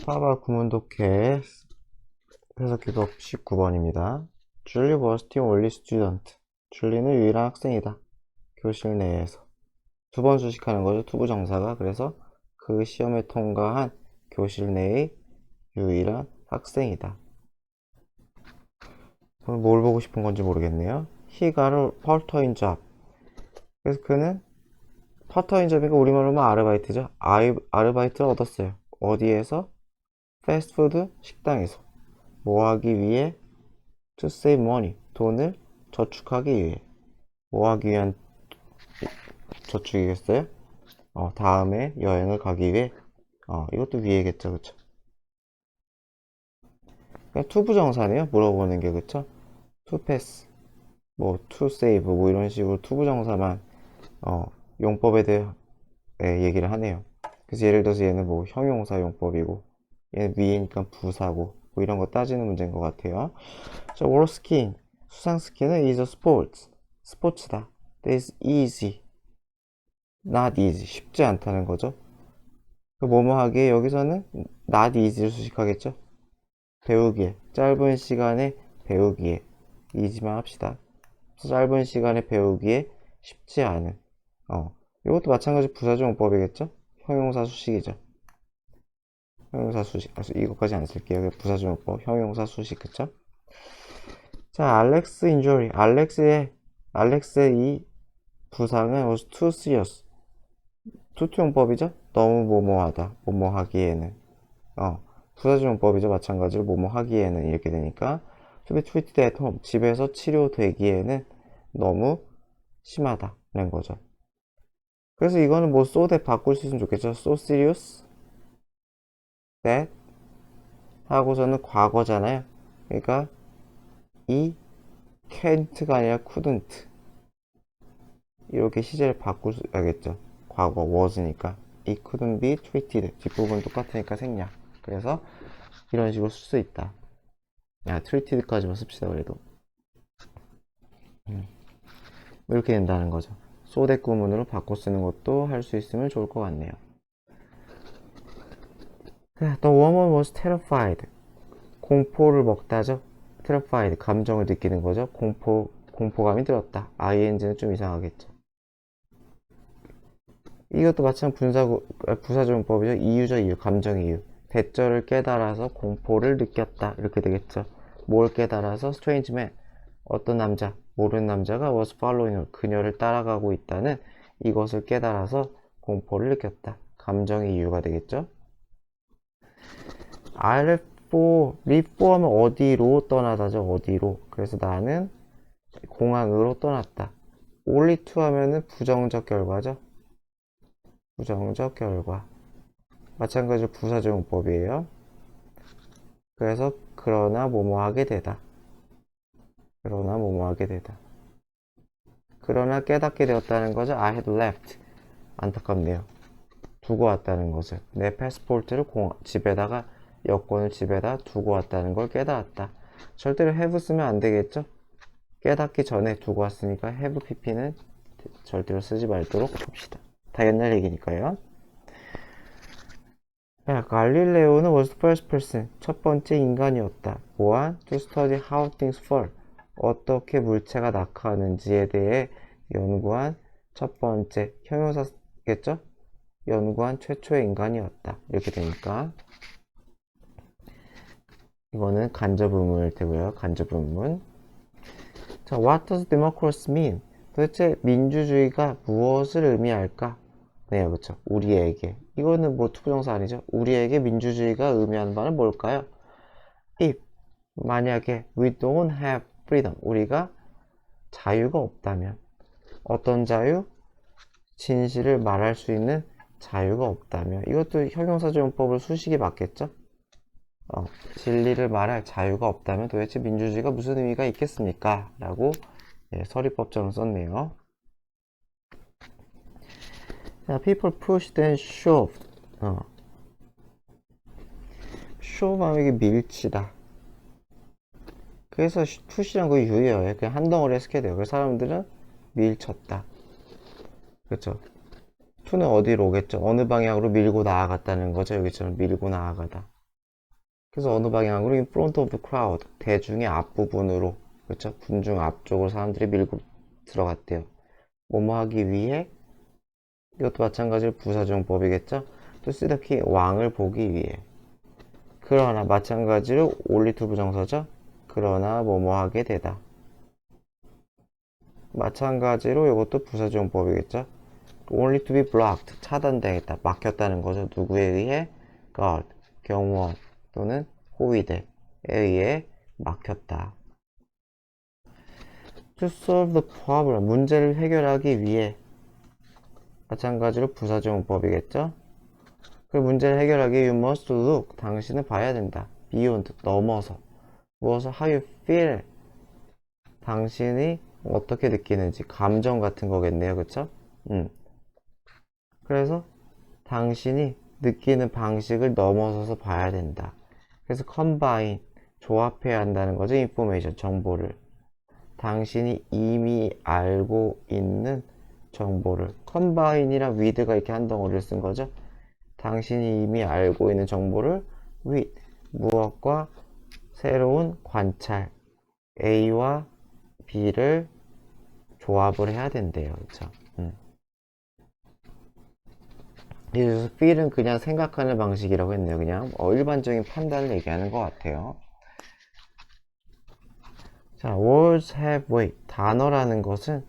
사바 구문독해 해석기법 19번입니다. 줄리 was the only student. 줄리는 유일한 학생이다. 교실 내에서. 두 번 수식하는 거죠. 투부정사가. 그래서 그 시험에 통과한 교실 내의 유일한 학생이다. 뭘 보고 싶은 건지 모르겠네요. He got a part-time job. 그래서 그는 파트타임 잡이니까 우리말로 하면 아르바이트죠. 아르바이트를 얻었어요. 어디에서? 패스트푸드 식당에서. 뭐 하기 위해? To save money. 돈을 저축하기 위해. 뭐 하기 위한 저축이겠어요? 다음에 여행을 가기 위해. 이것도 위해겠죠, 그쵸? 그냥 투부정사네요. 물어보는 게, 그쵸? To pass, 뭐 to save, 뭐 이런 식으로 투부정사만 용법에 대해 얘기를 하네요. 그래서 예를 들어서 얘는 뭐 형용사 용법이고 얘는 위에니까 부사고 뭐 이런 거 따지는 문제인 것 같아요. 자, 워스킨 수상 스키는 is a sport. 스포츠다. This is easy. Not easy. 쉽지 않다는 거죠. 그 뭐뭐 하기에 여기서는 not easy를 수식하겠죠. 배우기에 짧은 시간에 배우기에 easy만 합시다. 짧은 시간에 배우기에 쉽지 않은 이것도 마찬가지 부사조용법이겠죠. 형용사 수식이죠. 형용사 수식. 이것까지 안 쓸게요. 부사조용법, 형용사 수식, 그쵸? 자, 알렉스 인조리. 알렉스의 이 부상은 was too serious. 투투용법이죠? 너무 뭐뭐하다. 뭐뭐하기에는. 부사조용법이죠. 마찬가지로 뭐뭐하기에는 이렇게 되니까 to be treated at home. 집에서 치료되기에는 너무 심하다는 거죠. 그래서 이거는 뭐 so that 바꿀 수 있으면 좋겠죠. So serious that 하고서는 과거잖아요. 그러니까 이 can't가 아니라 couldn't 이렇게 시제를 바꾸야겠죠. 과거 was니까 it couldn't be treated. 뒷부분 똑같으니까 생략. 그래서 이런 식으로 쓸 수 있다. treated까지만 씁시다. 그래도 이렇게 된다는 거죠. so that 구문으로 바꿔 쓰는 것도 할 수 있으면 좋을 것 같네요. The woman was terrified. 공포를 먹다죠. terrified, 감정을 느끼는 거죠. 공포감이 들었다. ing는 좀 이상하겠죠. 이것도 마찬가지 부사조용법이죠. 이유죠, 이유. 감정 이유. 대절을 깨달아서 공포를 느꼈다. 이렇게 되겠죠. 뭘 깨달아서? strange man. 어떤 남자, 모르는 남자가 was following her. 그녀를 따라가고 있다는 이것을 깨달아서 공포를 느꼈다. 감정의 이유가 되겠죠. I leave for 하면 어디로 떠나다죠. 어디로. 그래서 나는 공항으로 떠났다. only to 하면은 부정적 결과죠. 부정적 결과. 마찬가지로 부사조용법이에요. 그래서 그러나 뭐뭐 하게 되다. 그러나 뭐뭐 하게 되다. 그러나 깨닫게 되었다는 거죠. I had left. 안타깝네요. 두고 왔다는 것을. 내 패스포트를 집에다가 여권을 집에다 두고 왔다는 걸 깨달았다. 절대로 have 쓰면 안 되겠죠? 깨닫기 전에 두고 왔으니까 have pp는 절대로 쓰지 말도록 합시다. 다 옛날 얘기니까요. 갈릴레오는 was the first person. 첫 번째 인간이었다. 뭐한? To study how things fall. 어떻게 물체가 낙하하는지에 대해 연구한 첫 번째 형용사겠죠? 연구한 최초의 인간이었다. 이렇게 되니까 이거는 간접의문일 테고요. 간접의문. 자, what does democracy mean? 도대체 민주주의가 무엇을 의미할까? 네, 그렇죠. 우리에게. 이거는 뭐 투부정사 아니죠? 우리에게 민주주의가 의미하는 바는 뭘까요? If 만약에 we don't have freedom, 우리가 자유가 없다면 어떤 자유? 진실을 말할 수 있는 자유가 없다면 이것도 형용사조용법을 수식이 맞겠죠? 진리를 말할 자유가 없다면 도대체 민주주의가 무슨 의미가 있겠습니까? 라고 서리법처럼 썼네요. 자, people pushed and shoved. shove 하면 이게 밀치다. 그래서 push란 거 유예요. 그냥 한 덩어리 해석해야 돼요. 그래서 사람들은 밀쳤다. 그렇죠? to는 어디로 오겠죠? 어느 방향으로 밀고 나아갔다는 거죠. 여기처럼 밀고 나아가다. 그래서 어느 방향으로? in front of the crowd. 대중의 앞부분으로. 그쵸? 군중 앞쪽으로 사람들이 밀고 들어갔대요. 뭐뭐 하기 위해? 이것도 마찬가지로 부사정법이겠죠? to see the king. 왕을 보기 위해. 그러나 마찬가지로 only to 부정사죠? 그러나 뭐뭐 하게 되다. 마찬가지로 이것도 부사정법이겠죠? only to be blocked. 차단되겠다. 막혔다는 거죠. 누구에 의해? guard. 경호원 또는 호위대에 의해 막혔다. to solve the problem. 문제를 해결하기 위해. 마찬가지로 부사정법이겠죠? 그 문제를 해결하기 위해 you must look. 당신은 봐야 된다. beyond. 넘어서. 무엇을? how you feel. 당신이 어떻게 느끼는지. 감정 같은 거겠네요. 그쵸? 그래서 당신이 느끼는 방식을 넘어서서 봐야 된다. 그래서 combine. 조합해야 한다는 거죠. information. 정보를. 당신이 이미 알고 있는 정보를. combine이랑 with가 이렇게 한 덩어리를 쓴 거죠. 당신이 이미 알고 있는 정보를 with. 무엇과? 새로운 관찰. A와 B를 조합을 해야 된대요. 그쵸? 그래서 feel은 그냥 생각하는 방식이라고 했네요. 그냥 일반적인 판단을 얘기하는 것 같아요. 자, words have weight. 단어라는 것은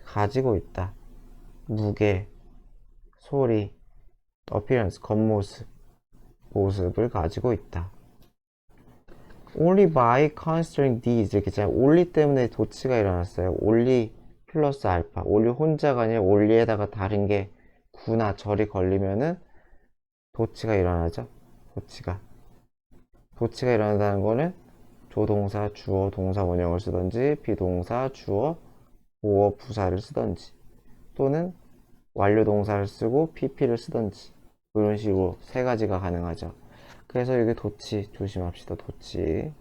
가지고 있다. 무게, 소리, appearance, 겉모습, 모습을 가지고 있다. only by considering these. 이렇게 자, only 때문에 도치가 일어났어요. only 플러스 알파. only 혼자가 아니라 only에다가 다른 게 구나 절이 걸리면은 도치가 일어나죠. 도치가 일어난다는 거는 조동사, 주어, 동사 원형을 쓰던지 비동사, 주어, 보어, 부사를 쓰던지 또는 완료 동사를 쓰고 pp를 쓰던지 이런 식으로 세 가지가 가능하죠. 그래서 여기 도치 조심합시다. 도치.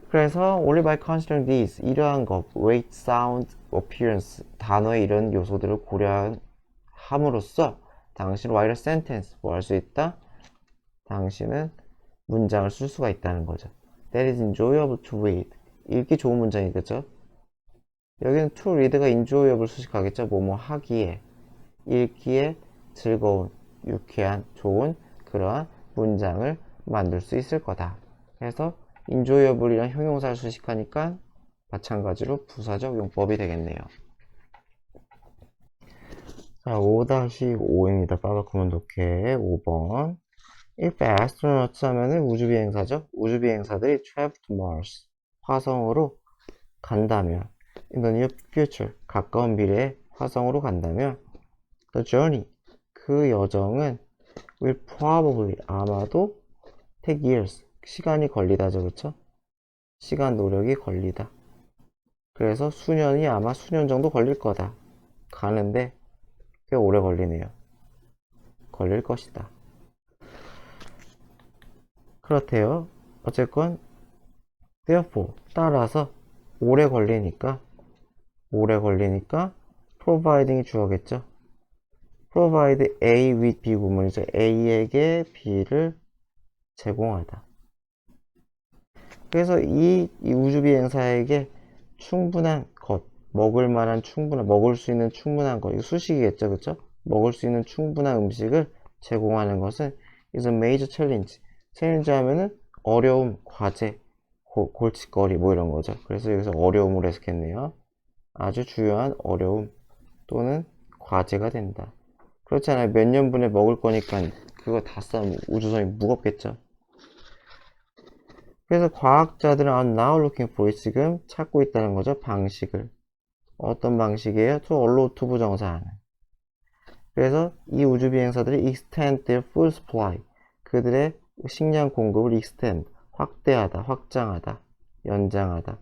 그래서 only by considering these. 이러한 것 weight, sound, appearance 단어의 이런 요소들을 고려함으로써 당신은 write a sentence. 뭐 할 수 있다? 당신은 문장을 쓸 수가 있다는 거죠. That is enjoyable to read. 읽기 좋은 문장이겠죠? 여기는 to read가 enjoyable 수식하겠죠? 뭐뭐 하기에, 읽기에 즐거운, 유쾌한, 좋은 그러한 문장을 만들 수 있을 거다. 그래서 enjoyable이란 형용사를 수식하니까 마찬가지로 부사적 용법이 되겠네요. 자, 5-5입니다. 빠바꾸면 독해 5번. If astronauts 하면은 우주비행사죠. 우주비행사들이 travel to Mars. 화성으로 간다면 in the near future. 가까운 미래에 화성으로 간다면 the journey. 그 여정은 will probably. 아마도 take years. 시간이 걸리다죠. 그쵸? 시간 노력이 걸리다. 그래서 수년이 아마 수년 정도 걸릴 거다. 가는데 꽤 오래 걸리네요. 걸릴 것이다. 그렇대요. 어쨌건 therefore 따라서 오래 걸리니까 providing이 주어겠죠. provide A with B 구문이죠. A에게 B를 제공하다. 그래서 이 우주비행사에게 충분한 것, 먹을 수 있는 충분한 것, 이거 수식이겠죠, 그쵸? 먹을 수 있는 충분한 음식을 제공하는 것은 is a major challenge. 챌린지 하면은 어려움, 과제, 골칫거리 뭐 이런 거죠. 그래서 여기서 어려움으로 해석했네요. 아주 중요한 어려움 또는 과제가 된다. 그렇잖아요. 몇 년분에 먹을 거니까 그거 다 싸면 우주선이 무겁겠죠. 그래서 과학자들은 are now looking for. 지금 찾고 있다는 거죠. 방식을. 어떤 방식이에요? to allow to 부정사하는. 그래서 이 우주비행사들이 extend their food supply. 그들의 식량 공급을 extend. 확대하다, 확장하다, 연장하다.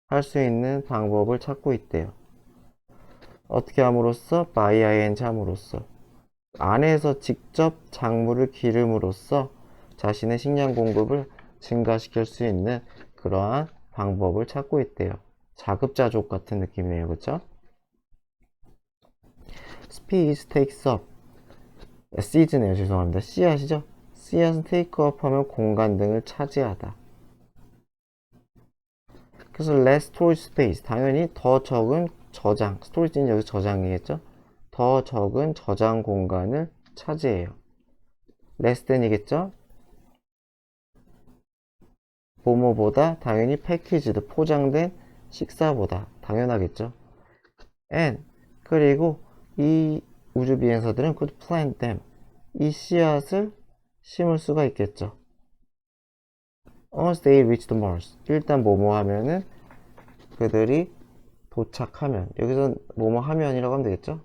할 수 있는 방법을 찾고 있대요. 어떻게 함으로써? by ing 함으로써. 안에서 직접 작물을 기름으로써 자신의 식량 공급을 증가시킬 수 있는 그러한 방법을 찾고 있대요. 자급자족 같은 느낌이네요. 그쵸? speed takes up. season이에요. 죄송합니다. C 아시죠? 씨앗은 take up 하면 공간 등을 차지하다. 그래서 less storage space, 당연히 더 적은 저장, storage는 여기서 저장이겠죠? 더 적은 저장 공간을 차지해요. less than이겠죠? 뭐뭐보다, 당연히 packaged, 포장된 식사보다, 당연하겠죠? and, 그리고 이 우주 비행사들은 could plant them, 이 씨앗을 심을 수가 있겠죠. Once they reach the Mars, 일단 뭐뭐 하면은 그들이 도착하면, 여기서 뭐뭐 하면이라고 하면 되겠죠?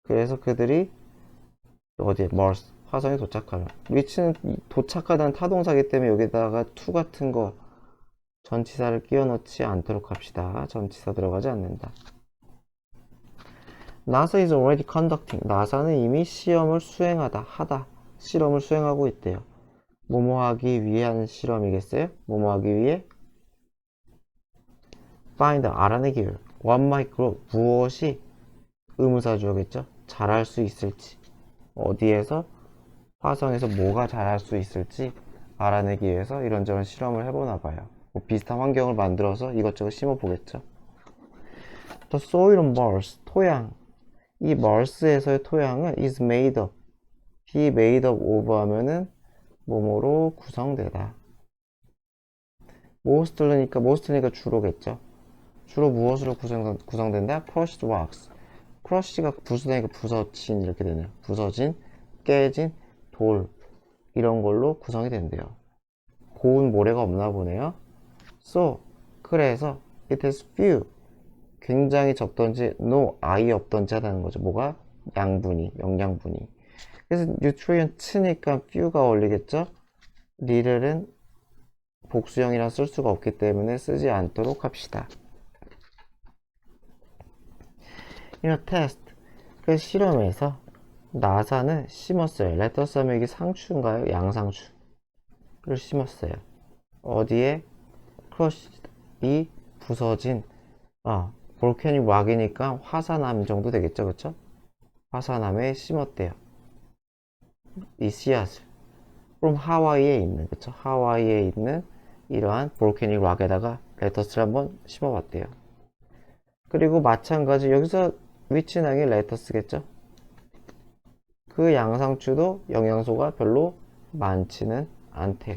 그래서 그들이 어디에? Mars, 화성에 도착하면. reach는 도착하다는 타동사기 때문에 여기다가 to 같은 거 전치사를 끼워 넣지 않도록 합시다. 전치사 들어가지 않는다. NASA is already conducting. 나사는 이미 시험을 수행하다, 하다. 실험을 수행하고 있대요. 뭐뭐 하기 위한 실험이겠어요? 뭐뭐 하기 위해? find, 알아내기를. what might grow, 무엇이 의무사주어겠죠? 자랄 수 있을지. 어디에서? 화성에서 뭐가 자랄 수 있을지 알아내기 위해서 이런저런 실험을 해보나 봐요. 뭐 비슷한 환경을 만들어서 이것저것 심어보겠죠. The soil on Mars, 토양. 이 Mars에서의 토양은 is made of, be made of of 하면은 뭐뭐로 구성되다. mostly니까 주로겠죠. 주로 무엇으로 구성된다? crushed rocks. crush가 부수되니까 부서진 이렇게 되네요. 부서진, 깨진 돌 이런 걸로 구성이 된대요. 고운 모래가 없나 보네요. So, 그래서 it has few, 굉장히 적던지 no, 아예 없던지 하다는 거죠. 뭐가? 양분이, 영양분이. 그래서 nutrient니까 few가 어울리겠죠? little은 복수형이라 쓸 수가 없기 때문에 쓰지 않도록 합시다. In a test, 그 실험에서 나사는 심었어요. 레터스 하면 이게 상추인가요? 양상추를 심었어요. 어디에? crushed, 이 부서진, 볼케닉 락이니까 화산암 정도 되겠죠, 그쵸? 화산암에 심었대요. 이 씨앗을. 그럼 하와이에 있는, 그쵸? 하와이에 있는 이러한 볼케닉 락에다가 레터스를 한번 심어봤대요. 그리고 마찬가지 여기서 위치낭이 레터스겠죠? 그 양상추도 영양소가 별로 많지는 않대요.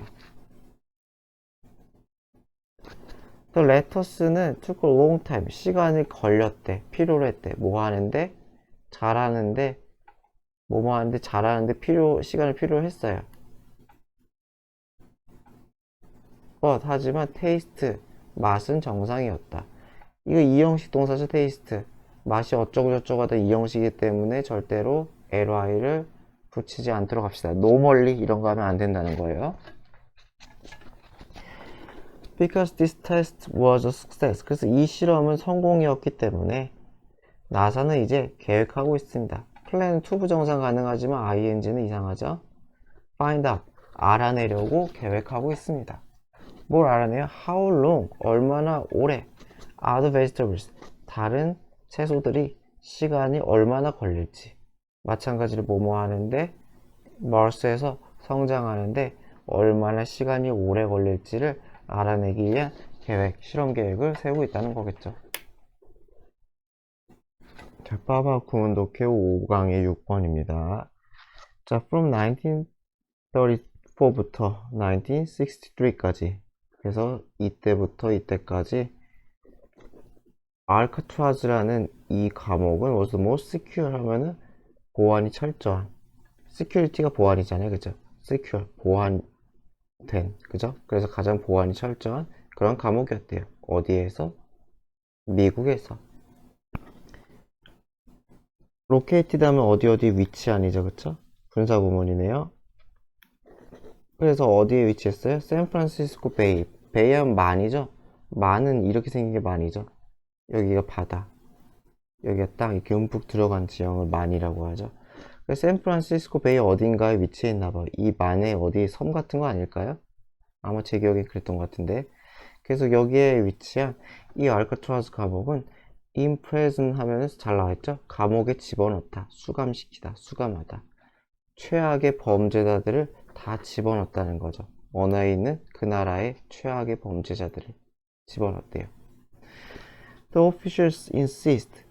또 레터스는 took a long time, 시간이 걸렸대, 필요로 했대. 뭐 하는데? 잘하는데, 뭐뭐 하는데 잘하는데 시간을 필요로 했어요. 하지만 테이스트, 맛은 정상이었다. 이거 이형식 동사죠, 테이스트. 맛이 어쩌고저쩌고 하다 이형식이기 때문에 절대로 ly를 붙이지 않도록 합시다. normally 이런 거 하면 안 된다는 거예요. Because this test was a success. 그래서 이 실험은 성공이었기 때문에 나사는 이제 계획하고 있습니다. 플랜은 투부정사 가능하지만 ing는 이상하죠. find out, 알아내려고 계획하고 있습니다. 뭘 알아내요? How long, 얼마나 오래. Other vegetables, 다른 채소들이 시간이 얼마나 걸릴지. 마찬가지로 뭐뭐 하는데 Mars에서 성장하는데 얼마나 시간이 오래 걸릴지를 알아내기 위한 실험 계획을 세우고 있다는 거겠죠. 자, 빠바 구문독해 5강의 6번입니다. 자, from 1934부터 1963까지. 그래서 이때부터 이때까지 알카트라즈라는 이 과목은 was the most secure 하면은 보안이 철저한, security가 보안이잖아요, 그죠? secure, 보안된, 그죠? 그래서 가장 보안이 철저한 그런 과목이었대요. 어디에서? 미국에서. located 하면 어디 위치한이죠, 그쵸? 분사구문이네요. 그래서 어디에 위치했어요? 샌프란시스코 베이. 베이 하면 만이죠? 만은 이렇게 생긴 게 만이죠? 여기가 바다, 여기가 딱 이렇게 움푹 들어간 지형을 만이라고 하죠. 샌프란시스코 베이 어딘가에 위치해 있나봐요. 이 만에 어디 섬 같은 거 아닐까요? 아마 제 기억에 그랬던 것 같은데. 그래서 여기에 위치한 이 알카트라즈 감옥은 imprison 하면서 잘 나와있죠? 감옥에 집어넣다, 수감시키다, 수감하다. 최악의 범죄자들을 다 집어넣었다는 거죠. 언어에 있는 그 나라의 최악의 범죄자들을 집어넣었대요. The officials insist.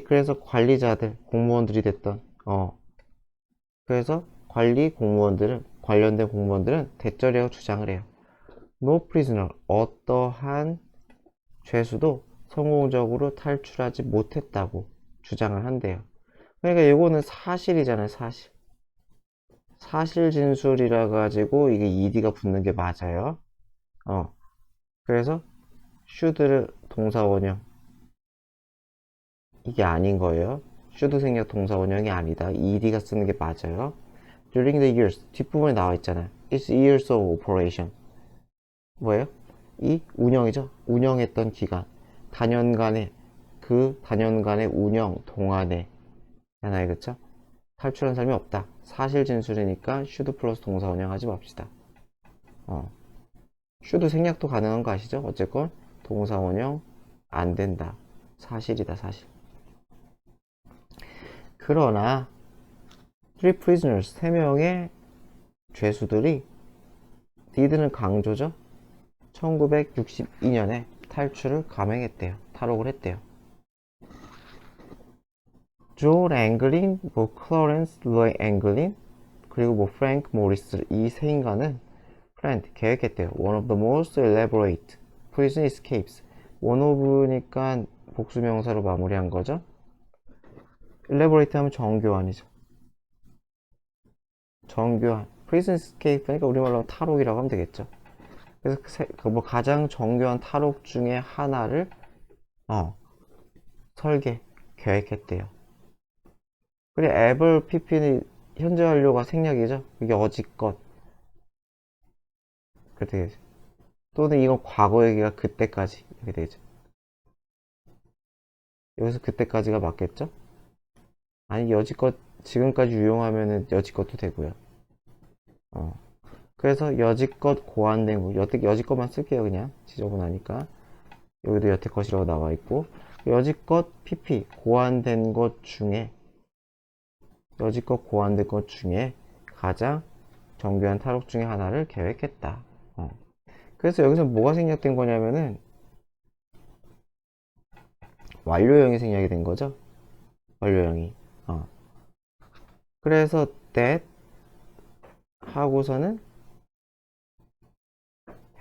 그래서 관리자들, 공무원들이 됐던, 그래서 관련된 공무원들은 대절이라고 주장을 해요. No prisoner, 어떠한 죄수도 성공적으로 탈출하지 못했다고 주장을 한대요. 그러니까 이거는 사실이잖아요, 사실. 사실 진술이라 가지고 이게 ed가 붙는 게 맞아요. 그래서 should를 동사 원형 이게 아닌 거예요. should 생략 동사 원형이 아니다. ed가 쓰는 게 맞아요. During the years 뒷부분에 나와 있잖아요. It's years of operation. 뭐예요? 이 운영이죠. 운영했던 기간. 다년간의 운영 동안에 하나에 그쵸? 탈출한 사람이 없다. 사실 진술이니까 should 플러스 동사 원형하지 맙시다. should 생략도 가능한 거 아시죠? 어쨌건 동사 원형 안 된다. 사실이다, 사실. 그러나 three prisoners, 3명의 죄수들이 did는 강조죠. 1962년에 탈출을 감행했대요. 탈옥을 했대요. 조엘 앵글린, 클로렌스 로이 앵글린, 그리고 프랭크 모리스 이 세 인간은 planned, 계획했대요. One of the most elaborate prison escapes. one of니까 복수명사로 마무리한 거죠. elaborate 하면 정교한이죠. 정교한. prison escape니까 우리말로 하면 탈옥이라고 하면 되겠죠. 그래서 가장 정교한 탈옥 중에 하나를 계획했대요. 그리고 ever pp는 현재 완료가 생략이죠. 이게 어지껏 그렇게 되겠죠. 또는 이건 과거 얘기가 그때까지 이렇게 되죠. 여기서 그때까지가 맞겠죠? 아니 여지껏 지금까지 유용하면은 여지껏도 되고요. 그래서 여지껏 고안된 거, 여지껏만 쓸게요. 그냥 지저분하니까. 여기도 여태껏이라고 나와 있고, 여지껏 pp 고안된 것 중에 가장 정교한 탈옥 중에 하나를 계획했다. 그래서 여기서 뭐가 생략된 거냐면은 완료형이 생략이 된 거죠. 완료형이. 그래서 that 하고서는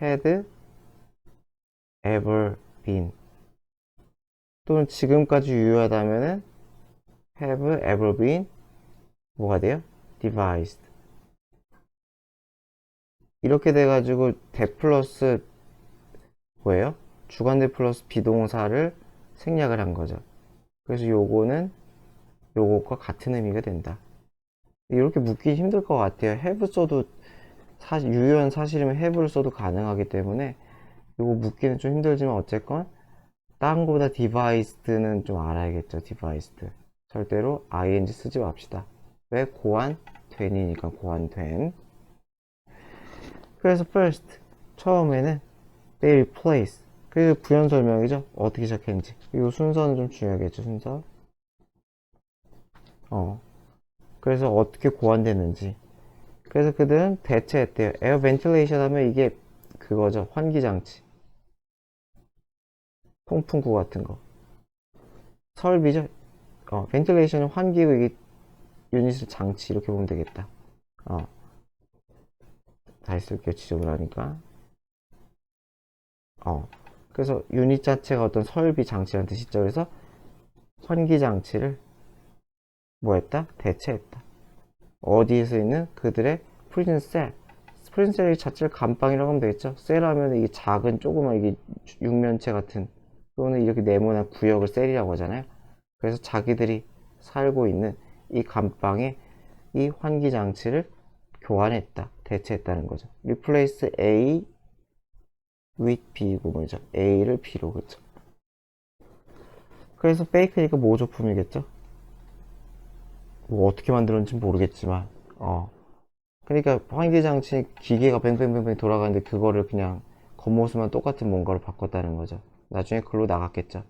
had ever been 또는 지금까지 유효하다면은 have ever been 뭐가 돼요? devised. 이렇게 돼가지고 대 플러스 뭐예요? 주관대 플러스 비동사를 생략을 한 거죠. 그래서 요거는 요것과 같은 의미가 된다. 이렇게 묻기 힘들 것 같아요. have 써도 유효한 사실이면 have를 써도 가능하기 때문에 요거 묻기는 좀 힘들지만 어쨌건 딴 거보다 devised는 좀 알아야겠죠. devised. 절대로 ing 쓰지 맙시다. 왜? 고안된이니까 고안된. 그래서 first 처음에는 they replace 그 부연 설명이죠. 어떻게 시작했는지. 이 순서는 좀 중요하겠죠. 순서. 그래서 어떻게 고안됐는지. 그래서 그들은 대체했대요. 에어 벤틸레이션 하면 이게 그거죠. 환기장치. 통풍구 같은 거. 설비죠. 벤틸레이션은 환기구 이게 유닛을 장치 이렇게 보면 되겠다. 다시 쓸게요. 지저분하니까. 그래서 유닛 자체가 어떤 설비 장치라는 뜻이죠. 그래서 환기 장치를 뭐 했다? 대체했다. 어디에서 있는 그들의 프리즌 셀. 프리즌 셀 자체를 감방이라고 하면 되겠죠. 셀 하면 이게 작은 조그만 이게 육면체 같은 또는 이렇게 네모난 구역을 셀이라고 하잖아요. 그래서 자기들이 살고 있는 이 감방에 이 환기 장치를 교환했다. 대체했다는 거죠. replace A with B고 뭐죠? A를 B로 그렇죠. 그래서 fake니까 모조품이겠죠. 뭐 어떻게 만들었는지 모르겠지만 그러니까 환기장치 기계가 뱅뱅뱅뱅 돌아가는데 그거를 그냥 겉모습만 똑같은 뭔가로 바꿨다는 거죠. 나중에 글로 나갔겠죠.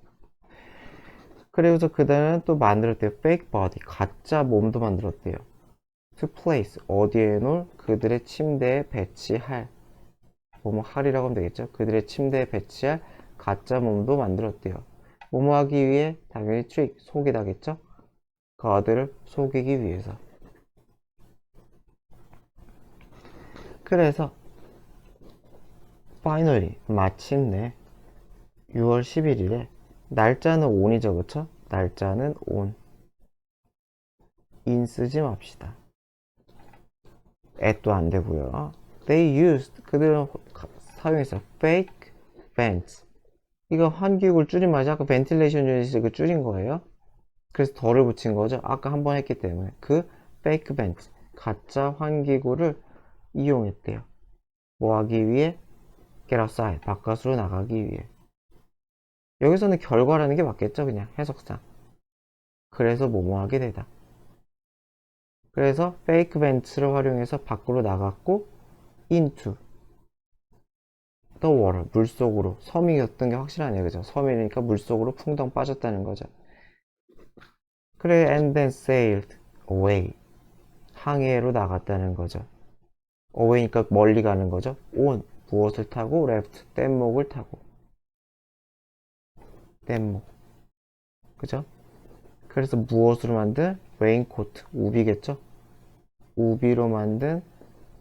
그리고서 그다음에 또 만들었대요. fake body 가짜 몸도 만들었대요. to place 어디에 놓을 그들의 침대에 배치할 뭐뭐 할이라고 하면 되겠죠. 그들의 침대에 배치할 가짜 몸도 만들었대요. 뭐뭐 하기 위해 당연히 trick 속이다겠죠. 그 아들을 속이기 위해서. 그래서 finally 마침내 6월 11일에 날짜는 on이죠, 그쵸? 날짜는 on. in 쓰지 맙시다. at도 안 되고요. They used 그들은 사용했어 fake vents. 이거 환기구를 줄인 말이죠. 아까 ventilation unit을 그 줄인 거예요. 그래서 덜을 붙인 거죠. 아까 한 번 했기 때문에 그 fake vents 가짜 환기구를 이용했대요. 뭐 하기 위해? get outside 바깥으로 나가기 위해. 여기서는 결과라는 게 맞겠죠, 그냥 해석상. 그래서 뭐뭐 하게 되다. 그래서 fake vents를 활용해서 밖으로 나갔고 into the water 물속으로. 섬이었던 게 확실하네요, 그죠? 섬이니까 물속으로 풍덩 빠졌다는 거죠. 그래 and then sailed away 항해로 나갔다는 거죠. away니까 멀리 가는 거죠. on 무엇을 타고 left 뗏목을 타고. 뗏목, 그죠? 그래서 무엇으로 만든 레인코트 우비겠죠. 우비로 만든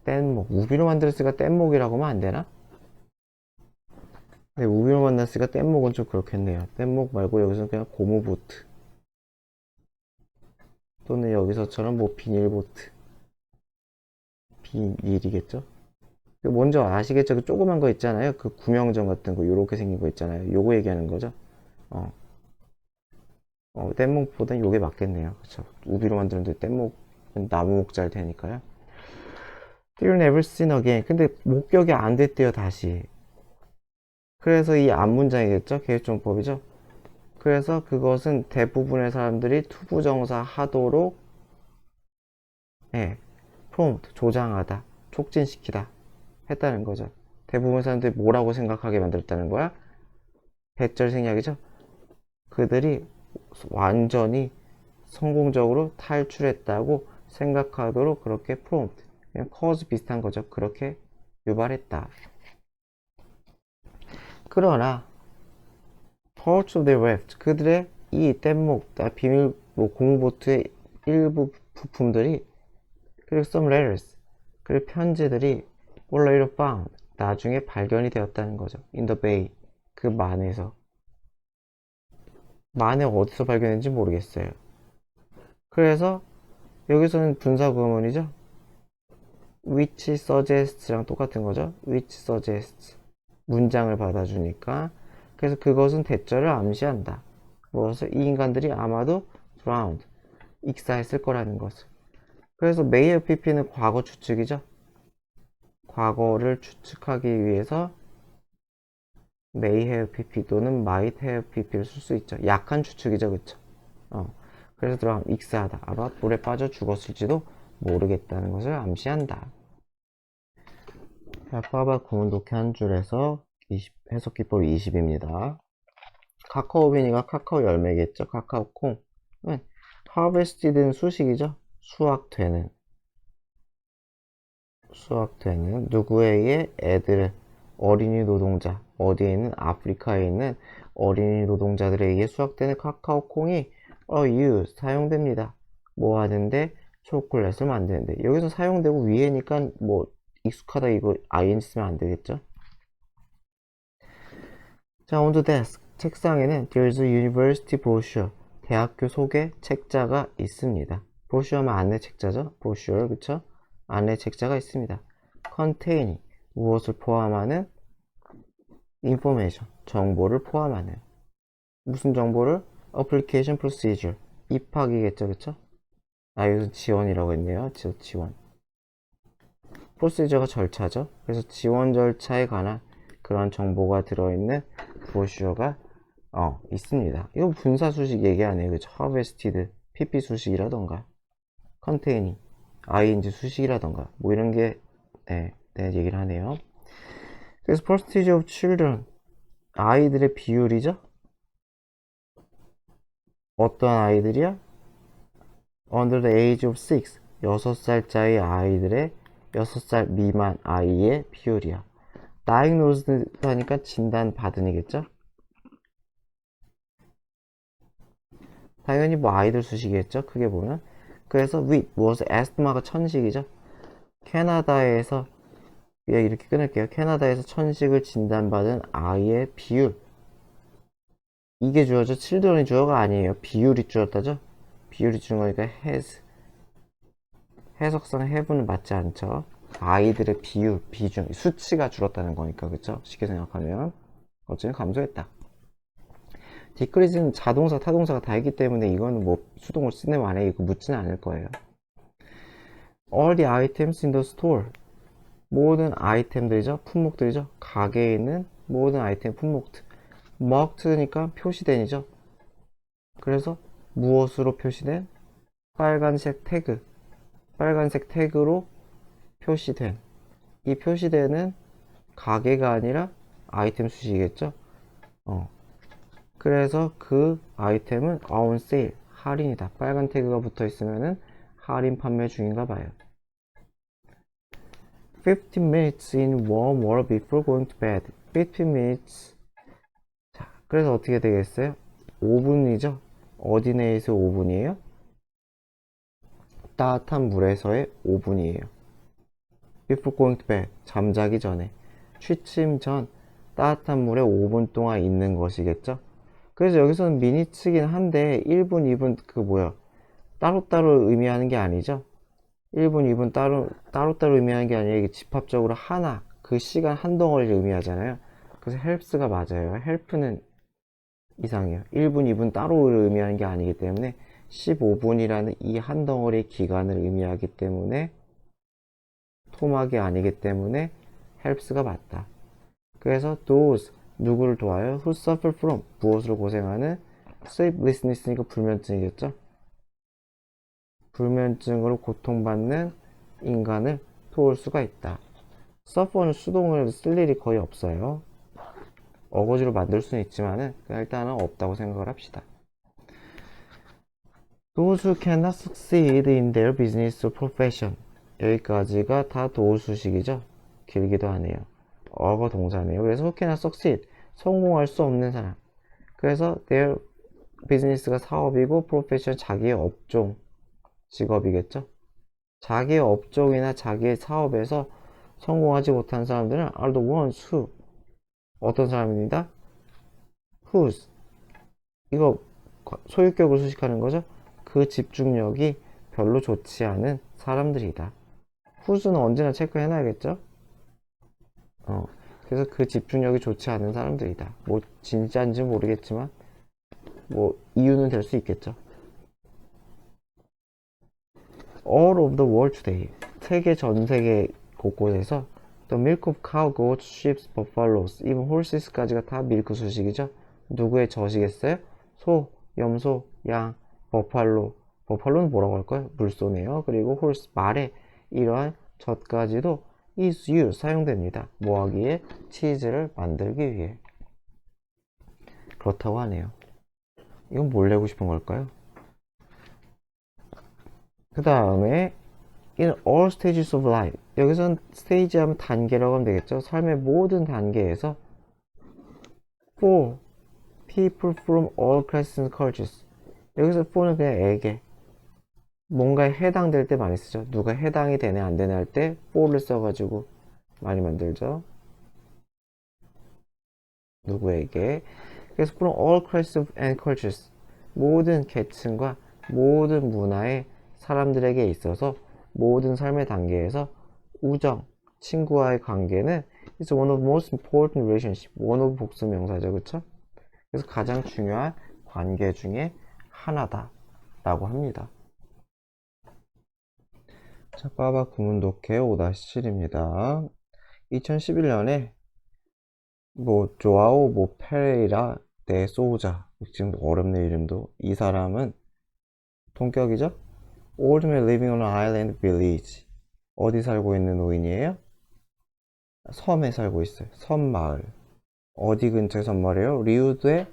뗏목. 우비로 만들었으니까 뗏목이라고 하면 안 되나? 네, 우비로 만났으니까 뗏목은 좀 그렇겠네요. 뗏목 말고 여기서는 그냥 고무보트 또는 여기서처럼 뭐 비닐보트. 비닐이겠죠. 먼저 아시겠죠? 그 조그만 거 있잖아요. 그 구명정 같은 거 요렇게 생긴 거 있잖아요. 요거 얘기하는 거죠. 뗏목보단 요게 맞겠네요. 그쵸? 우비로 만드는데 뗏목은 나무 목잘 테니까요. You'll never seen again. 근데 목격이 안 됐대요, 다시. 그래서 이 앞문장이겠죠? 계획정법이죠? 그래서 그것은 대부분의 사람들이 투부정사 하도록, 예, prompt, 조장하다, 촉진시키다 했다는 거죠. 대부분 사람들이 뭐라고 생각하게 만들었다는 거야? 배절 생략이죠? 그들이 완전히 성공적으로 탈출했다고 생각하도록 그렇게 prompt, 그냥 cause 비슷한 거죠. 그렇게 유발했다. 그러나 parts of their raft 그들의 이 뗏목, 비밀 뭐 고무보트의 일부 부품들이 그리고 some letters 그리고 편지들이 were later found 나중에 발견이 되었다는 거죠. in the bay 그 만에서. 만에 어디서 발견했는지 모르겠어요. 그래서 여기서는 분사 구문이죠. which suggest랑 똑같은 거죠. which suggests 문장을 받아주니까. 그래서 그것은 대절을 암시한다. 무엇을? 이 인간들이 아마도 drowned 익사했을 거라는 것을. 그래서 may have pp는 과거 추측이죠. 과거를 추측하기 위해서 may have pp 또는 might have pp를 쓸 수 있죠. 약한 추측이죠, 그쵸? 그래서 drown 익사하다. 아마 물에 빠져 죽었을지도 모르겠다는 것을 암시한다. 알파벳 구문 독해 한 줄에서 해석 기법 20입니다. 카카오빈이가 카카오 열매겠죠. 카카오콩은 harvested는 수식이죠. 수확되는 누구에 의해? 애들 어린이 노동자 어디에 있는? 아프리카에 있는 어린이 노동자들에 의해 수확되는 카카오콩이 used 사용됩니다. 뭐 하는데? 초콜릿을 만드는데. 여기서 사용되고 위에니까 뭐 익숙하다 이거 ing 쓰면 안 되겠죠. 자, on the desk 책상에는 there's a university brochure 대학교 소개 책자가 있습니다. 브로슈어는 안내 책자죠. 브로슈어 그쵸? 안내 책자가 있습니다. contain 무엇을 포함하는? information 정보를 포함하는. 무슨 정보를? application procedure 입학이겠죠, 그쵸? 여기서 지원이라고 했네요. 지원. 프로시저가 절차죠. 그래서 지원 절차에 관한 그런 정보가 들어있는 브로슈어가 있습니다. 이거 분사 수식 얘기하네요. 그죠? harvested, pp 수식이라던가 containing, ing 수식이라던가 뭐 이런 게 대한 얘기를 하네요. 그래서 percentage of children, 아이들의 비율이죠. 어떤 아이들이야? under the age of 6, 6살짜리 아이들의 6살 미만 아이의 비율이야. diagnosed 하니까 진단 받은이겠죠? 당연히 뭐 아이들 수식이겠죠? 크게 보면. 그래서 with 무엇을 asthma가 천식이죠? 캐나다에서 이렇게 끊을게요. 캐나다에서 천식을 진단받은 아이의 비율. 이게 주어죠. children이 주어가 아니에요. 비율이 주었다죠? 비율이 주는 거니까 has. 해석상 have는 맞지 않죠. 아이들의 비율, 비중, 수치가 줄었다는 거니까, 그쵸? 쉽게 생각하면. 어쨌든 감소했다. decrease는 자동사, 타동사가 다 있기 때문에 이거는 뭐 수동으로 쓰네 만에 이거 묻지는 않을 거예요. All the items in the store. 모든 아이템들이죠. 품목들이죠. 가게에 있는 모든 아이템 품목들. marked니까 표시된이죠. 그래서 무엇으로 표시된? 빨간색 태그. 빨간색 태그로 표시된. 이 표시된은 가게가 아니라 아이템 수식이겠죠. 그래서 그 아이템은 on sale, 할인이다. 빨간 태그가 붙어 있으면은 할인 판매 중인가 봐요. 15 minutes in warm water before going to bed. 15 minutes. 자, 그래서 어떻게 되겠어요? 5분이죠? 어디 내에서 5분이에요? 따뜻한 물에서의 5분이에요. Before going to bed. 잠자기 전에. 취침 전 따뜻한 물에 5분 동안 있는 것이겠죠? 그래서 여기서는 미니츠긴 한데 1분, 2분 그 뭐야 따로따로 의미하는 게 아니죠. 1분, 2분 따로따로 의미하는 게 아니라 이게 집합적으로 하나 그 시간 한 덩어리를 의미하잖아요. 그래서 helps가 맞아요. help는 이상해요. 1분, 2분 따로 의미하는 게 아니기 때문에 15분이라는 이 한 덩어리 기간을 의미하기 때문에 토막이 아니기 때문에 helps가 맞다. 그래서 those 누구를 도와요? who suffer from 무엇으로 고생하는 sleeplessness니까 불면증이겠죠? 불면증으로 고통받는 인간을 도울 수가 있다. suffer는 수동을 쓸 일이 거의 없어요. 어거지로 만들 수는 있지만은 일단은 없다고 생각을 합시다. Those who cannot succeed in their business or profession. 여기까지가 다 도우수식이죠. 길기도 하네요. 어거 동사네요. 그래서 who cannot succeed. 성공할 수 없는 사람. 그래서 their business가 사업이고 profession 자기의 업종, 직업이겠죠. 자기의 업종이나 자기의 사업에서 성공하지 못한 사람들은 are the ones who 어떤 사람입니다. whose 이거 소유격을 수식하는 거죠. 그 집중력이 별로 좋지 않은 사람들이다. whose는 언제나 체크해놔야겠죠. 그래서 그 집중력이 좋지 않은 사람들이다. 뭐 진짜인지 모르겠지만 뭐 이유는 될 수 있겠죠. All over the world today. 전 세계 곳곳에서 The milk of cow, goats, sheep, buffaloes, even horses까지가 다 밀크 수식이죠. 누구의 젖이겠어요? 소, 염소, 양, 버팔로. 버팔로는 뭐라고 할까요? 물소네요. 그리고 horse, 말에 이러한 젖까지도 is used, 사용됩니다. 뭐 하기에? 치즈를 만들기 위해. 그렇다고 하네요. 이건 뭘 내고 싶은 걸까요? 그 다음에 in all stages of life. 여기선 스테이지 하면 단계라고 하면 되겠죠. 삶의 모든 단계에서 for people from all classes and cultures. 여기서 for는 그냥 에게 뭔가에 해당될 때 많이 쓰죠. 누가 해당이 되네 안 되네 할 때 for를 써가지고 많이 만들죠. 누구에게. 그래서 from all classes and cultures. 모든 계층과 모든 문화의 사람들에게 있어서 모든 삶의 단계에서 우정, 친구와의 관계는 is one of the most important relationship. one of 복수 명사죠, 그쵸? 그래서 가장 중요한 관계 중에 하나다 라고 합니다. 자, 빠바 구문독해 5-7입니다. 2011년에 뭐 조아오 뭐 페레이라 데 소우자, 지금 어렵네 이름도. 이 사람은 동격이죠? Old man living on an island village. 어디 살고 있는 노인이에요? 섬에 살고 있어요. 섬 마을. 어디 근처 섬마을이에요? 리우데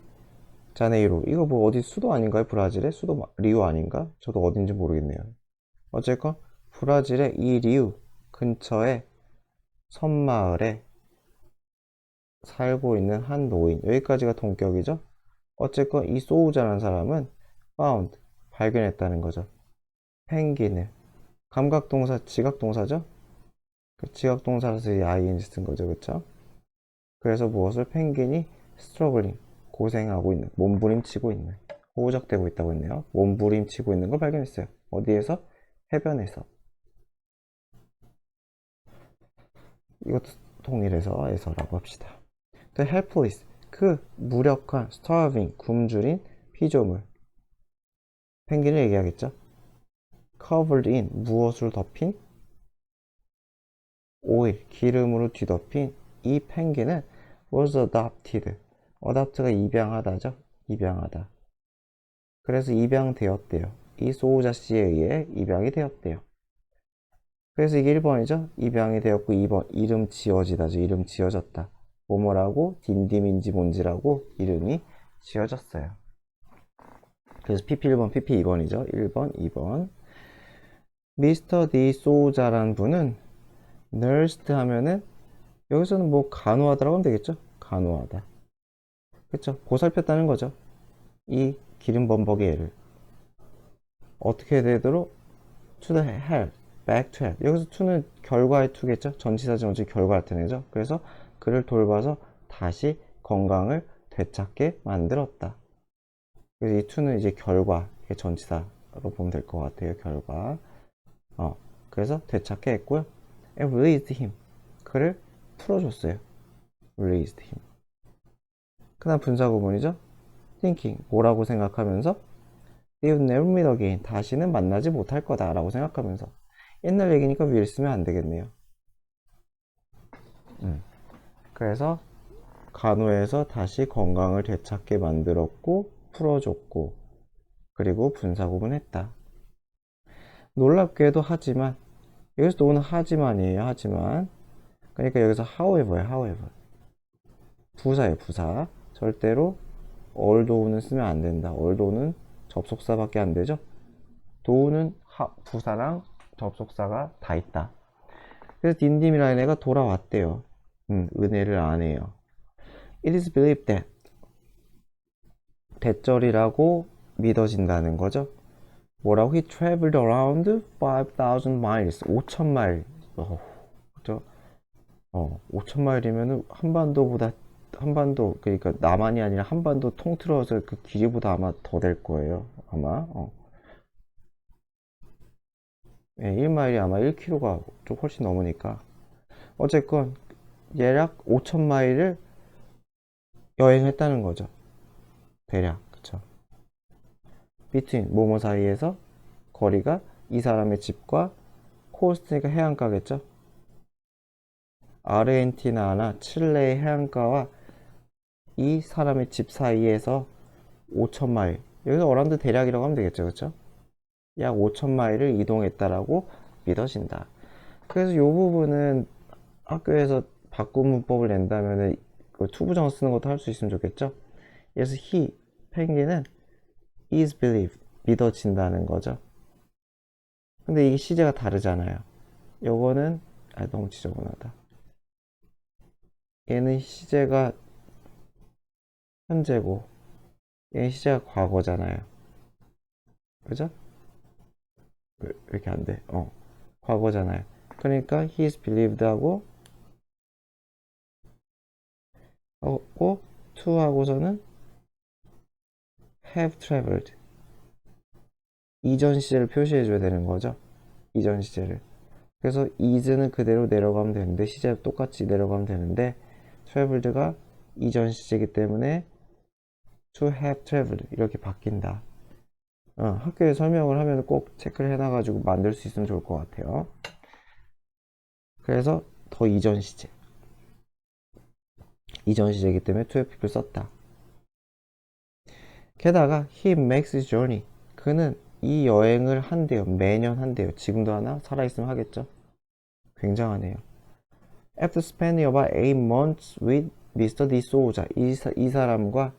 자네이루. 이거 뭐 어디 수도 아닌가요? 브라질의 수도 리우 아닌가? 저도 어딘지 모르겠네요. 어쨌건 브라질의 이 리우 근처에 섬마을에 살고 있는 한 노인. 여기까지가 동격이죠. 어쨌건 이 소우자라는 사람은 found, 발견했다는 거죠. 펭귄을. 감각동사, 지각동사죠? 그 지각동사라서 이 ing 쓴 거죠. 그쵸? 그래서 무엇을 펭귄이 스트러글링, 고생하고 있는, 몸부림치고 있는, 호우적대고 있다고 했네요. 몸부림치고 있는 걸 발견했어요. 어디에서? 해변에서. 이것도 통일해서에서라고 합시다. The helpless, 그 무력한, starving, 굶주린 피조물. 펭귄을 얘기하겠죠. covered in, 무엇을 덮인? 오일, 기름으로 뒤덮인 이 펭귄은 was adopted. adopt가 입양하다죠. 입양하다. 그래서 입양되었대요. 이 소우자 씨에 의해 입양이 되었대요. 그래서 이게 1번이죠. 입양이 되었고 2번 이름 지어지다죠. 이름 지어졌다. 뭐뭐라고 딘딤인지 뭔지라고 이름이 지어졌어요. 그래서 PP 1번, PP 2번이죠. 1번, 2번. 미스터 디 소우자란 분은 nursed 하면은 여기서는 뭐 간호하다라고 하면 되겠죠. 간호하다. 그쵸? 보살폈다는 거죠. 이 기름 범벅의 애를 어떻게 되도록 to the help, back to help. 여기서 to는 결과의 to겠죠. 전치사지 언제 결과를 나타내죠. 그래서 그를 돌봐서 다시 건강을 되찾게 만들었다. 그래서 이 to는 이제 결과의 전치사로 보면 될 것 같아요. 결과. 그래서 되찾게 했고요. And released him. 그를 풀어줬어요. released him. 그 다음 분사구문이죠. thinking. 뭐라고 생각하면서 they would never meet again. 다시는 만나지 못할 거다 라고 생각하면서. 옛날 얘기니까 will 쓰면 안 되겠네요. 그래서 간호해서 다시 건강을 되찾게 만들었고 풀어줬고 그리고 분사구문했다. 놀랍게도 하지만 여기서 또 오는 하지만이에요. 하지만 그러니까 여기서 however예요. however 부사예요. 부사. 절대로 although는 쓰면 안 된다. although는 접속사밖에 안 되죠. do는 부사랑 접속사가 다 있다. 그래서 딘딤이라는 애가 돌아왔대요. 은혜를 안 해요. It is believed that 대절이라고 믿어진다는 거죠. 뭐라고? He traveled around 5,000 miles. 5,000마일. 그죠? 5,000마일이면은 한반도, 그러니까 남한이 아니라 한반도 통틀어서 그 길이보다 아마 더 될 거예요. 아마. 네, 1마일이 아마 1km가 좀 훨씬 넘으니까. 어쨌건, 대략 5,000마일을 여행했다는 거죠. 대략. 그쵸. between, 뭐뭐 사이에서 거리가 이 사람의 집과 코스트니까 해안가겠죠. 아르헨티나나 칠레의 해안가와 이 사람의 집 사이에서 5,000마일. 여기서 어라운드 대략이라고 하면 되겠죠. 그쵸? 약 5,000마일을 이동했다라고 믿어진다. 그래서 이 부분은 학교에서 바꾼 문법을 낸다면 그 투부정 쓰는 것도 할 수 있으면 좋겠죠. 그래서 he, 펭귄은 is believed, 믿어진다는 거죠. 근데 이게 시제가 다르잖아요. 요거는 너무 지저분하다. 얘는 시제가 현재고 얘는 시제가 과거잖아요. 그죠? 왜 이렇게 안 돼? 과거잖아요. 그러니까 he is believed 하고 to 하고서는 have traveled 이전 시제를 표시해 줘야 되는 거죠. 이전 시제를. 그래서 is는 그대로 내려가면 되는데 시제 똑같이 내려가면 되는데 traveled가 이전 시제이기 때문에 to have traveled 이렇게 바뀐다. 학교에 설명을 하면 꼭 체크를 해놔가지고 만들 수 있으면 좋을 것 같아요. 그래서 더 이전 시제. 이전 시제이기 때문에 to have pp를 썼다. 게다가 he makes his journey. 그는 이 여행을 한대요. 매년 한대요. 지금도 하나? 살아있으면 하겠죠. 굉장하네요. After spending about 8 months with Mr. D'Souza. 이 사람과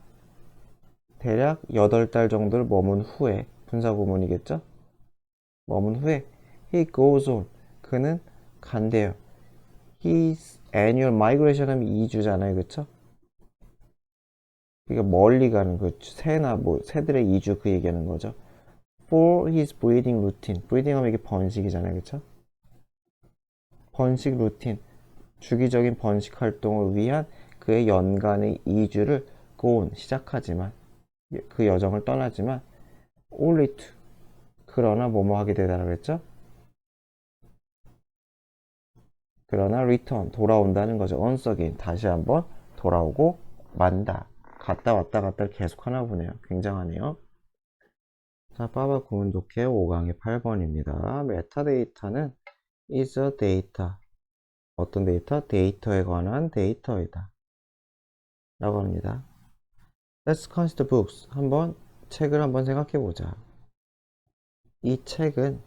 대략 8달 정도를 머문 후에 분사구문이겠죠? 머문 후에 He goes on. 그는 간대요. His annual migration 하면 2주잖아요. 그쵸? 그러니까 멀리 가는 그 새나 뭐 새들의 이주 그 얘기하는 거죠. For his breeding routine. breeding 하면 이게 번식이잖아요. 그쵸? 번식 루틴. 주기적인 번식 활동을 위한 그의 연간의 이주를 go on. 시작하지만 그 여정을 떠나지만 only to. 그러나 뭐뭐 하게 되다라고 했죠? 그러나 return. 돌아온다는 거죠. once again. 다시 한번 돌아오고 만다. 갔다 왔다 갔다 계속 하나 보네요. 굉장하네요. 자, 빠바 구문 독해 5강의 8번입니다. 메타데이터는 is a data. 어떤 데이터? 데이터에 관한 데이터이다. 라고 합니다. Let's consider books. 책을 한번 생각해 보자. 이 책은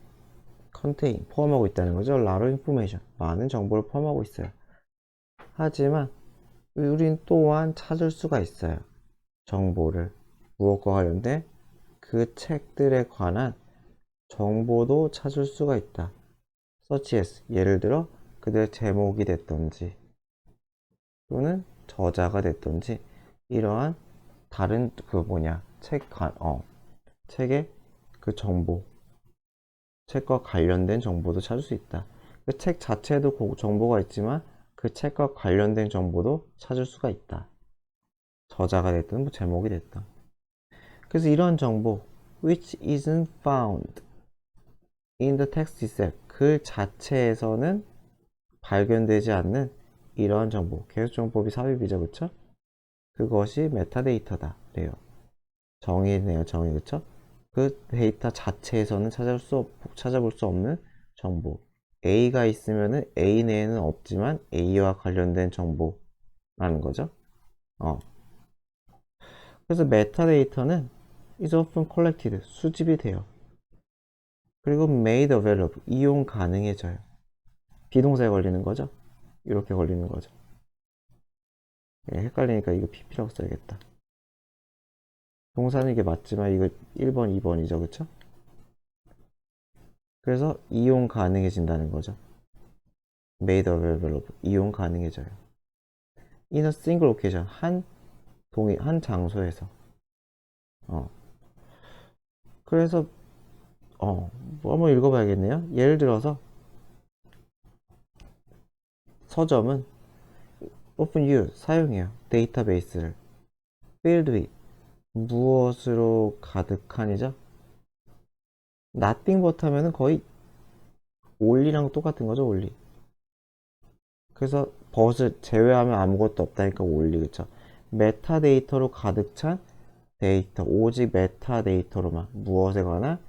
contain, 포함하고 있다는 거죠. A lot of information. 많은 정보를 포함하고 있어요. 하지만 우린 또한 찾을 수가 있어요. 정보를. 무엇과 관련된 그 책들에 관한 정보도 찾을 수가 있다. such as, 예를 들어 그들의 제목이 됐던지 또는 저자가 됐던지 이러한 다른 책의 그 정보, 책과 관련된 정보도 찾을 수 있다. 그 책 자체에도 정보가 있지만 그 책과 관련된 정보도 찾을 수가 있다. 저자가 됐든 뭐 제목이 됐든. 그래서 이런 정보 which isn't found in the text itself, 글 자체에서는 발견되지 않는 이러한 정보, 계속정보비 삽입이죠. 그쵸? 그것이 메타데이터다 래요. 정의네요. 정의. 그쵸? 그 데이터 자체에서는 찾아볼 수 없는 정보. A가 있으면은 A 내에는 없지만 A와 관련된 정보라는 거죠. 그래서 메타데이터는 is often collected, 수집이 돼요. 그리고 made available, 이용 가능해져요. 비동사에 걸리는 거죠. 이렇게 걸리는 거죠. 헷갈리니까 이거 PP라고 써야겠다. 동사는 이게 맞지만 이거 1번, 2번이죠. 그쵸? 그래서 이용 가능해진다는 거죠. made available, 이용 가능해져요. in a single location, 한 장소에서. 그래서 뭐 한번 읽어봐야겠네요. 예를 들어서 서점은 often use, 사용해요. 데이터베이스를 filled with, 무엇으로 가득한이죠? nothing but 하면은 거의 only랑 똑같은 거죠. only. 그래서 but을 제외하면 아무것도 없다니까 only. 그쵸? 메타데이터로 가득 찬 데이터, 오직 메타데이터로만, 무엇에 관한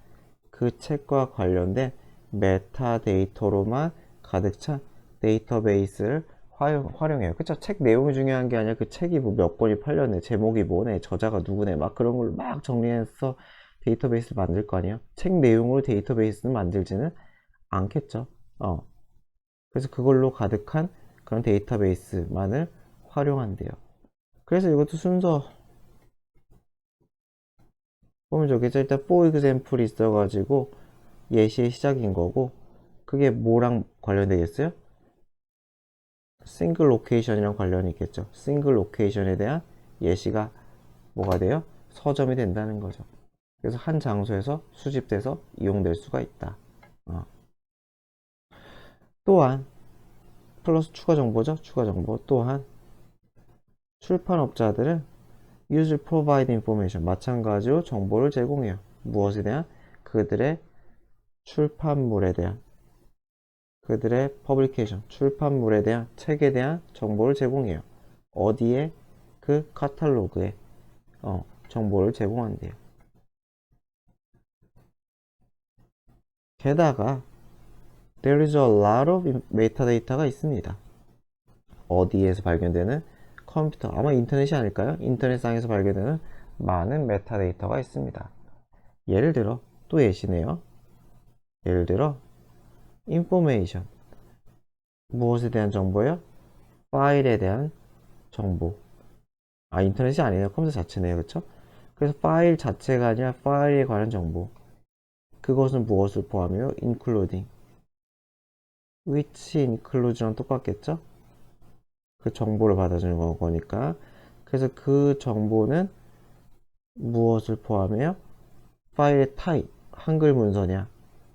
그 책과 관련된 메타데이터로만 가득 찬 데이터베이스를 활용해요. 그쵸? 책 내용이 중요한 게 아니라 그 책이 뭐 몇 권이 팔렸네, 제목이 뭐네, 저자가 누구네, 막 그런 걸 막 정리해서 데이터베이스를 만들 거 아니에요? 책 내용으로 데이터베이스는 만들지는 않겠죠. 그래서 그걸로 가득한 그런 데이터베이스만을 활용한대요. 그래서 이것도 순서 보면 저기서 일단 for example이 있어가지고 예시의 시작인 거고, 그게 뭐랑 관련되겠어요? 싱글 로케이션이랑 관련이 있겠죠. 싱글 로케이션에 대한 예시가 뭐가 돼요? 서점이 된다는 거죠. 그래서 한 장소에서 수집돼서 이용될 수가 있다. 또한 플러스 추가 정보죠. 추가 정보. 또한 출판업자들은 usually provide information, 마찬가지로 정보를 제공해요. 무엇에 대한? 그들의 출판물에 대한, 그들의 퍼블리케이션, 출판물에 대한, 책에 대한 정보를 제공해요. 어디에? 그 카탈로그에 정보를 제공한대요. 게다가 there is a lot of metadata가 있습니다. 어디에서 발견되는? 컴퓨터, 아마 인터넷이 아닐까요? 인터넷상에서 발견되는 많은 메타데이터가 있습니다. 예를 들어, 또 예시네요. 예를 들어 information, 무엇에 대한 정보요? 파일에 대한 정보. 인터넷이 아니에요. 컴퓨터 자체네요. 그쵸? 그래서 파일 자체가 아니라 파일에 관한 정보. 그것은 무엇을 포함해요? including, which include랑 똑같겠죠? 그 정보를 받아주는 거니까. 그래서 그 정보는 무엇을 포함해요? 파일의 타입, 한글 문서냐,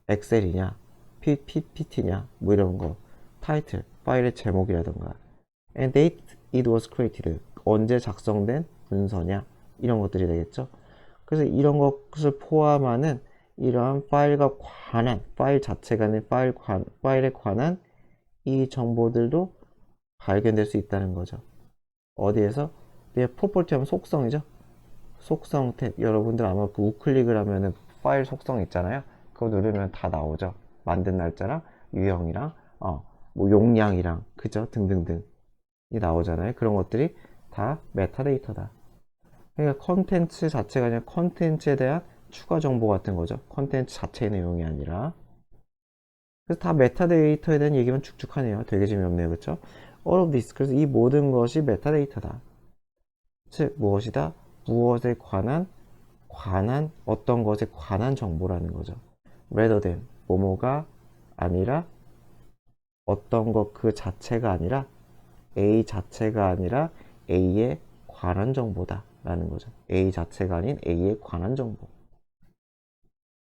엑셀이냐, PPT냐, 뭐 이런 거. 타이틀, 파일의 제목이라던가. And date it was created. 언제 작성된 문서냐, 이런 것들이 되겠죠. 그래서 이런 것을 포함하는 이러한 파일과 관한, 파일 자체가 아닌 파일에 관한 이 정보들도 발견될 수 있다는 거죠. 어디에서? 프로퍼티 하면 속성이죠. 속성 탭. 여러분들 아마 그 우클릭을 하면은 파일 속성 있잖아요. 그거 누르면 다 나오죠. 만든 날짜랑 유형이랑 뭐 용량이랑 그죠? 등등등이 나오잖아요. 그런 것들이 다 메타데이터다. 그러니까 컨텐츠 자체가 아니라 컨텐츠에 대한 추가 정보 같은 거죠. 컨텐츠 자체의 내용이 아니라. 그래서 다 메타데이터에 대한 얘기만 축축하네요. 되게 재미없네요. 그렇죠? All of this. 그래서 이 모든 것이 메타데이터다. 즉 무엇이다? 무엇에 관한 어떤 것에 관한 정보라는 거죠. rather than 뭐뭐가 아니라 어떤 것 그 자체가 아니라 A 자체가 아니라 A에 관한 정보다 라는 거죠. A 자체가 아닌 A에 관한 정보.